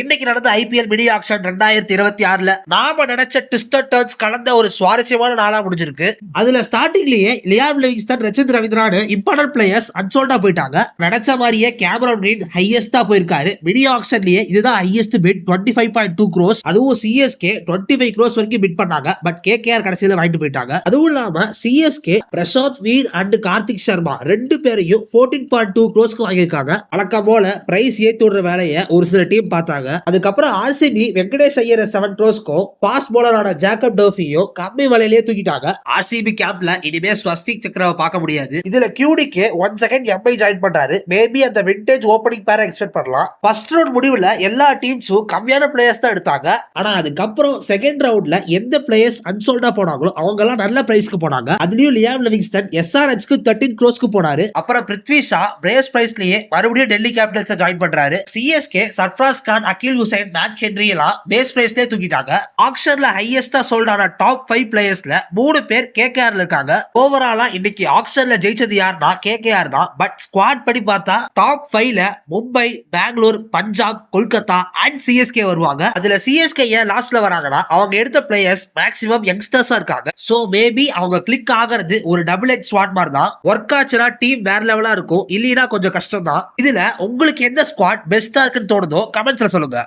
இன்னைக்கு நடந்த IPL mini action 2026ல நாம நினைச்ச ட்விஸ்டர் டர்ன்ஸ் கலந்த ஒரு சுவாரஸ்யமான நாளா முடிஞ்சிருக்கு. அதுல ஸ்டார்டிங்லயே Liam Livingstone, Rachin Ravindra important players அன்சோல்டா போயிட்டாங்க. நினைச்ச மாதிரியே கேமரான் கிரீன் ஹையஸ்டா போயிருக்காரு. மினி ஆக்ஷன்லயே இதுதான் ஹையஸ்ட் பிட் 25.2 crores. அதுவும் சிஎஸ்கே 25 crores வரைக்கும் பிட் பண்ணாங்க. பட் கேகேஆர் கடைசியில வாங்கிட்டு போயிட்டாங்க. அதுவும் இல்லாம சிஎஸ்கே பிரசாந்த் வீர் அண்ட் கார்த்திக் சர்மா ரெண்டு பேரையும் 14.2 crores வாங்கியிருக்காங்க. வழக்கம் போல பிரைஸ் ஏத்தி விடுற வேலையை ஒரு சில டீம் பார்த்தாங்க. அதுக்கப்புறம் RCB Venkatesh Iyer 7 crores fast போலரான ஜேக்கப் டர்ஃபியும் கம்மி விலையிலேயே தூக்கிட்டாங்க. ஆர்சிபி கேம்ப்ல இனிமே ஸ்வஸ்திக் சக்கரவை பார்க்க முடியாது. இதுல கியூடிக்கு 1 second எம்ஐ ஜாயின் பண்றாரு. மேபி அந்த விண்டேஜ் ஓப்பனிங் பேரை எக்ஸ்பெக்ட் பண்ணலாம். ஃபர்ஸ்ட் ரவுண்ட் முடிவுல எல்லா டீம்ஸும் கம்மியான பிளேயர்ஸ் தான் எடுத்தாங்க. ஆனா அதுக்கப்புறம் செகண்ட் ரவுண்ட்ல எந்த பிளேயர்ஸ் அன்சோல்டா போனாங்களோ அவங்க எல்லாம் நல்ல பிரைஸ்க்கு போனாங்க. அதுலயும் லியாம் லிவிங்ஸ்டன் SRHக்கு 13 crores போனாரு. அப்புறம் பிருத்வி ஷா பிரேஸ் பிரைஸ்லயே மறுபடியும் டெல்லி கேபிட்டல்ஸ் ஜாயின் பண்றாரு. சிஎஸ்கே சர்ஃப்ராஸ் கான், அகில் ஹுசைன், மேட் ஹென்ரி எல்லாம் பேஸ் பிரைஸ்லயே தூக்கிட்டாங்க. ஆக்ஷன்ல ஹையஸ்டா சோல்ட் ஆன டாப் 5 பிளேயர்ஸ்ல 3 பேர் கேகேஆர்ல இருக்காங்க. ஓவராலா இன்னைக்கு ஆக்ஷன்ல ஜெயிச்சது யாருன்னா கேகேஆர் தான். பட் ஸ்குவாட் படி பார்த்தா டாப் 5ல மும்பை, பெங்களூர், பஞ்சாப், கொல்கத்தா அண்ட் சிஎஸ்கே வருவாங்க. அதுல சிஎஸ்கே ஏன் லாஸ்ட்ல வராங்கன்னா அவங்க எடுத்த பிளேயர்ஸ் மேக்ஸிமம் யங்ஸ்டர்ஸா இருக்காங்க. சோ மேபி அவங்க கிளிக் ஆகிறது ஒரு டபுள் எட் ஸ்குவாட் மாதிரி தான். ஒர்க் ஆச்சுனா டீம் வேற லெவலா இருக்கும், இல்லைன்னா கொஞ்சம் கஷ்டம் தான். இதுல உங்களுக்கு எந்த ஸ்குவாட் பெஸ்டா இருக்குன்னு தோணுதோ கமெண்ட்ஸ்ல சொல்லுங்க.